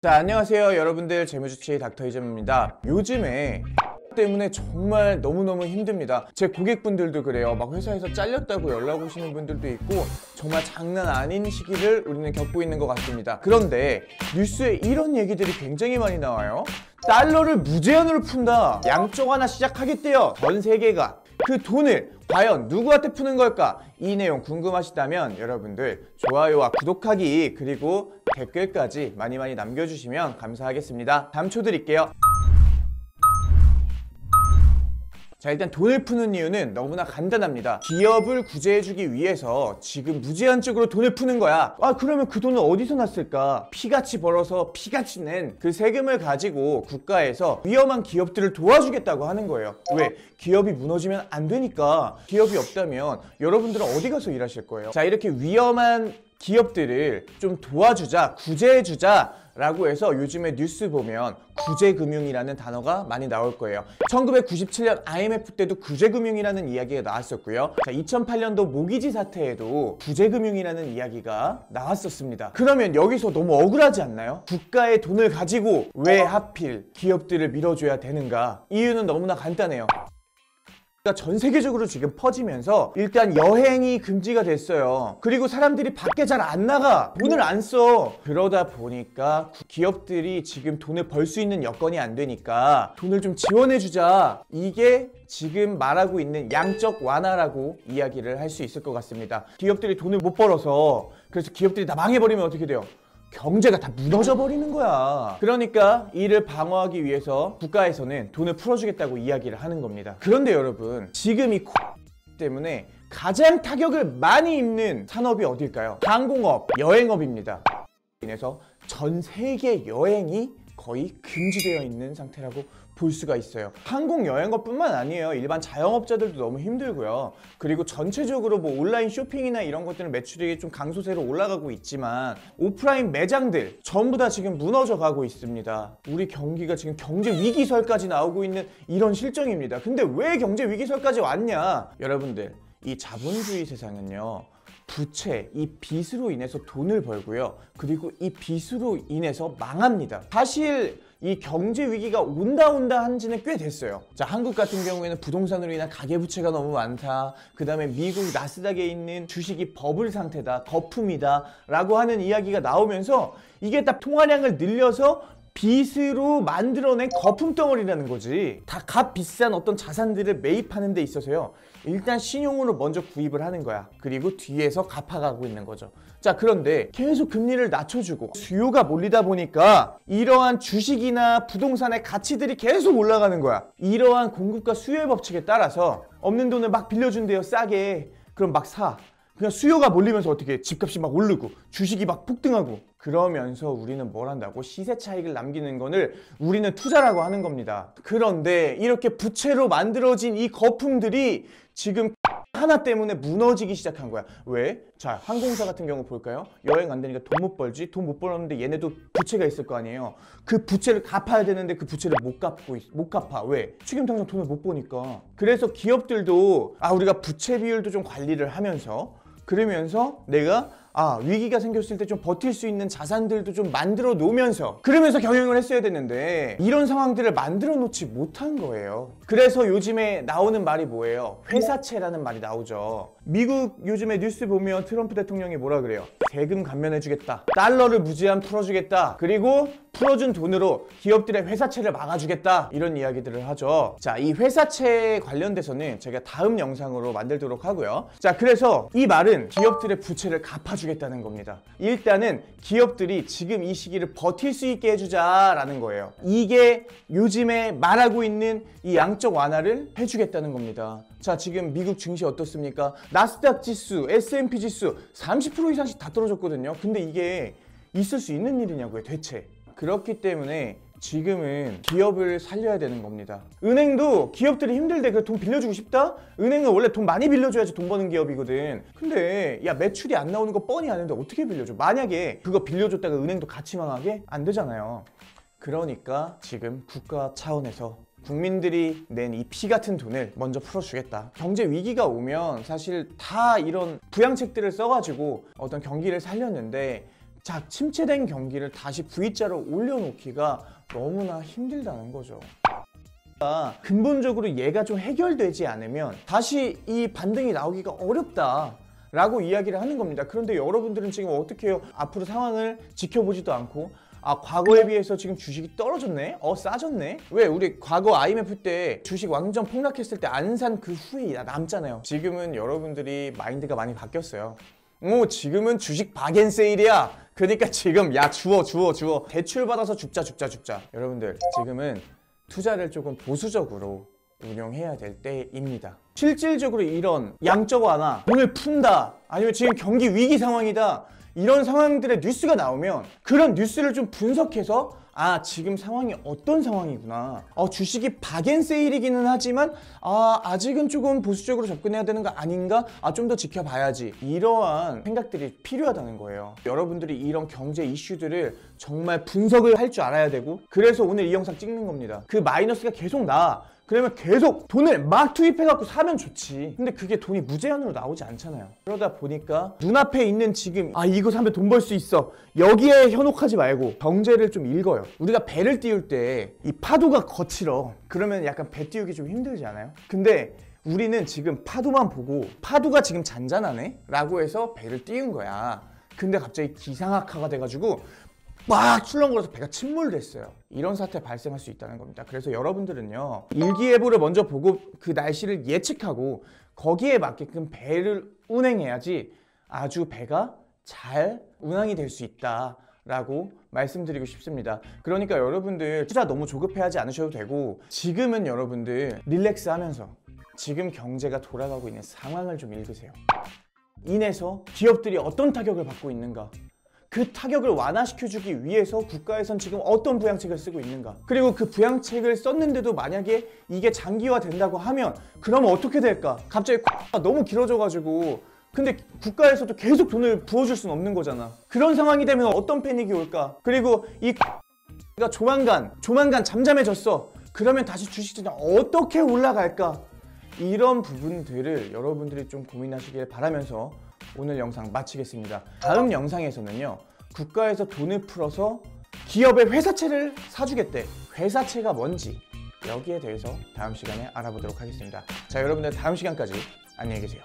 자, 안녕하세요 여러분들, 재무주치의 닥터 이재무입니다. 요즘에 때문에 정말 너무너무 힘듭니다. 제 고객분들도 그래요. 막 회사에서 잘렸다고 연락 오시는 분들도 있고 정말 장난 아닌 시기를 우리는 겪고 있는 것 같습니다. 그런데 뉴스에 이런 얘기들이 굉장히 많이 나와요. 달러를 무제한으로 푼다, 양적 완화 시작하겠대요. 전 세계가. 그 돈을 과연 누구한테 푸는 걸까? 이 내용 궁금하시다면 여러분들 좋아요와 구독하기 그리고 댓글까지 많이 남겨주시면 감사하겠습니다. 다음 초 드릴게요. 자, 일단 돈을 푸는 이유는 너무나 간단합니다. 기업을 구제해주기 위해서 지금 무제한적으로 돈을 푸는 거야. 그러면 그 돈은 어디서 났을까? 피같이 벌어서 피같이 낸 그 세금을 가지고 국가에서 위험한 기업들을 도와주겠다고 하는 거예요. 왜? 기업이 무너지면 안 되니까. 기업이 없다면 여러분들은 어디 가서 일하실 거예요? 자, 이렇게 위험한 기업들을 좀 도와주자, 구제해주자 라고 해서 요즘에 뉴스 보면 구제금융이라는 단어가 많이 나올 거예요. 1997년 IMF 때도 구제금융이라는 이야기가 나왔었고요. 자, 2008년도 모기지 사태에도 구제금융이라는 이야기가 나왔었습니다. 그러면 여기서 너무 억울하지 않나요? 국가의 돈을 가지고 왜 하필 기업들을 밀어줘야 되는가? 이유는 너무나 간단해요. 전 세계적으로 지금 퍼지면서 일단 여행이 금지가 됐어요. 그리고 사람들이 밖에 잘 안 나가, 돈을 안 써. 그러다 보니까 기업들이 지금 돈을 벌 수 있는 여건이 안 되니까 돈을 좀 지원해주자. 이게 지금 말하고 있는 양적 완화라고 이야기를 할 수 있을 것 같습니다. 기업들이 돈을 못 벌어서, 그래서 기업들이 다 망해버리면 어떻게 돼요? 경제가 다 무너져 버리는 거야. 그러니까 이를 방어하기 위해서 국가에서는 돈을 풀어주겠다고 이야기를 하는 겁니다. 그런데 여러분, 지금 이 때문에 가장 타격을 많이 입는 산업이 어딜까요? 항공업, 여행업입니다. 인해서 전 세계 여행이 거의 금지되어 있는 상태라고 볼 수가 있어요. 항공 여행업뿐만 아니에요. 일반 자영업자들도 너무 힘들고요. 그리고 전체적으로 뭐 온라인 쇼핑이나 이런 것들은 매출이 좀 강소세로 올라가고 있지만 오프라인 매장들 전부 다 지금 무너져 가고 있습니다. 우리 경기가 지금 경제 위기설까지 나오고 있는 이런 실정입니다. 근데 왜 경제 위기설까지 왔냐? 여러분들, 이 자본주의 세상은요, 부채, 이 빚으로 인해서 돈을 벌고요. 그리고 이 빚으로 인해서 망합니다. 사실 이 경제 위기가 온다 한 지는 꽤 됐어요. 자, 한국 같은 경우에는 부동산으로 인한 가계부채가 너무 많다. 그 다음에 미국 나스닥에 있는 주식이 버블 상태다, 거품이다 라고 하는 이야기가 나오면서 이게 딱 통화량을 늘려서 빚으로 만들어낸 거품덩어리라는 거지. 다 값 비싼 어떤 자산들을 매입하는 데 있어서요, 일단 신용으로 먼저 구입을 하는 거야. 그리고 뒤에서 갚아가고 있는 거죠. 자, 그런데 계속 금리를 낮춰주고 수요가 몰리다 보니까 이러한 주식이나 부동산의 가치들이 계속 올라가는 거야. 이러한 공급과 수요의 법칙에 따라서 없는 돈을 막 빌려준대요, 싸게. 그럼 막 사. 그냥 수요가 몰리면서 어떻게 집값이 막 오르고 주식이 막 폭등하고, 그러면서 우리는 뭘 한다고? 시세 차익을 남기는 거를 우리는 투자라고 하는 겁니다. 그런데 이렇게 부채로 만들어진 이 거품들이 지금 하나 때문에 무너지기 시작한 거야. 왜? 자, 항공사 같은 경우 볼까요? 여행 안 되니까 돈 못 벌지? 돈 못 벌었는데 얘네도 부채가 있을 거 아니에요. 그 부채를 갚아야 되는데 그 부채를 못 갚아. 왜? 지금 당장 돈을 못 버니까. 그래서 기업들도 우리가 부채 비율도 좀 관리를 하면서, 그러면서 내가 위기가 생겼을 때 좀 버틸 수 있는 자산들도 좀 만들어 놓으면서, 그러면서 경영을 했어야 되는데 이런 상황들을 만들어 놓지 못한 거예요. 그래서 요즘에 나오는 말이 뭐예요? 회사채라는 말이 나오죠. 미국 요즘에 뉴스 보면 트럼프 대통령이 뭐라 그래요? 세금 감면해 주겠다, 달러를 무제한 풀어주겠다, 그리고 풀어준 돈으로 기업들의 회사채를 막아주겠다, 이런 이야기들을 하죠. 자, 이 회사채 관련돼서는 제가 다음 영상으로 만들도록 하고요. 자, 그래서 이 말은 기업들의 부채를 갚아주겠다는 겁니다. 일단은 기업들이 지금 이 시기를 버틸 수 있게 해주자라는 거예요. 이게 요즘에 말하고 있는 이 양적 완화를 해주겠다는 겁니다. 자, 지금 미국 증시 어떻습니까? 나스닥 지수, S&P 지수 30% 이상씩 다 떨어졌거든요. 근데 이게 있을 수 있는 일이냐고요, 대체. 그렇기 때문에 지금은 기업을 살려야 되는 겁니다. 은행도 기업들이 힘들대. 그 돈 빌려주고 싶다? 은행은 원래 돈 많이 빌려줘야지 돈 버는 기업이거든. 근데 야, 매출이 안 나오는 거 뻔히 아는데 어떻게 빌려줘? 만약에 그거 빌려줬다가 은행도 같이 망하게? 안 되잖아요. 그러니까 지금 국가 차원에서 국민들이 낸 이 피 같은 돈을 먼저 풀어주겠다. 경제 위기가 오면 사실 다 이런 부양책들을 써가지고 어떤 경기를 살렸는데 자, 침체된 경기를 다시 V자로 올려놓기가 너무나 힘들다는 거죠. 근본적으로 얘가 좀 해결되지 않으면 다시 이 반등이 나오기가 어렵다 라고 이야기를 하는 겁니다. 그런데 여러분들은 지금 어떻게 해요? 앞으로 상황을 지켜보지도 않고 과거에 비해서 지금 주식이 떨어졌네? 싸졌네? 왜? 우리 과거 IMF 때 주식 완전 폭락했을 때 안 산 그 후에 남잖아요. 지금은 여러분들이 마인드가 많이 바뀌었어요. 지금은 주식 박앤세일이야. 그러니까 지금 주워 대출 받아서 죽자. 여러분들 지금은 투자를 조금 보수적으로 운영해야 될 때입니다. 실질적으로 이런 양적 완화, 돈을 푼다, 아니면 지금 경기 위기 상황이다, 이런 상황들의 뉴스가 나오면 그런 뉴스를 좀 분석해서 지금 상황이 어떤 상황이구나, 주식이 박앤세일이기는 하지만 아직은 조금 보수적으로 접근해야 되는 거 아닌가, 좀 더 지켜봐야지, 이러한 생각들이 필요하다는 거예요. 여러분들이 이런 경제 이슈들을 정말 분석을 할 줄 알아야 되고, 그래서 오늘 이 영상 찍는 겁니다. 그 마이너스가 계속 그러면 계속 돈을 막 투입해갖고 사면 좋지. 근데 그게 돈이 무제한으로 나오지 않잖아요. 그러다 보니까 눈앞에 있는 지금 이거 사면 돈 벌 수 있어, 여기에 현혹하지 말고 경제를 좀 읽어요. 우리가 배를 띄울 때 이 파도가 거칠어. 그러면 약간 배 띄우기 좀 힘들지 않아요? 근데 우리는 지금 파도만 보고 파도가 지금 잔잔하네? 라고 해서 배를 띄운 거야. 근데 갑자기 기상악화가 돼가지고 막 출렁거려서 배가 침몰됐어요. 이런 사태 발생할 수 있다는 겁니다. 그래서 여러분들은요, 일기예보를 먼저 보고 그 날씨를 예측하고 거기에 맞게끔 배를 운행해야지 아주 배가 잘 운항이 될 수 있다 라고 말씀드리고 싶습니다. 그러니까 여러분들 투자 너무 조급해하지 않으셔도 되고, 지금은 여러분들 릴렉스 하면서 지금 경제가 돌아가고 있는 상황을 좀 읽으세요. 인해서 기업들이 어떤 타격을 받고 있는가, 그 타격을 완화시켜주기 위해서 국가에선 지금 어떤 부양책을 쓰고 있는가, 그리고 그 부양책을 썼는데도 만약에 이게 장기화 된다고 하면 그러면 어떻게 될까? 갑자기 너무 길어져가지고, 근데 국가에서도 계속 돈을 부어줄 수는 없는 거잖아. 그런 상황이 되면 어떤 패닉이 올까? 그리고 가 조만간 잠잠해졌어. 그러면 다시 주식시장 어떻게 올라갈까? 이런 부분들을 여러분들이 좀 고민하시길 바라면서 오늘 영상 마치겠습니다. 다음 영상에서는요, 국가에서 돈을 풀어서 기업의 회사채를 사주겠대. 회사채가 뭔지, 여기에 대해서 다음 시간에 알아보도록 하겠습니다. 자, 여러분들 다음 시간까지 안녕히 계세요.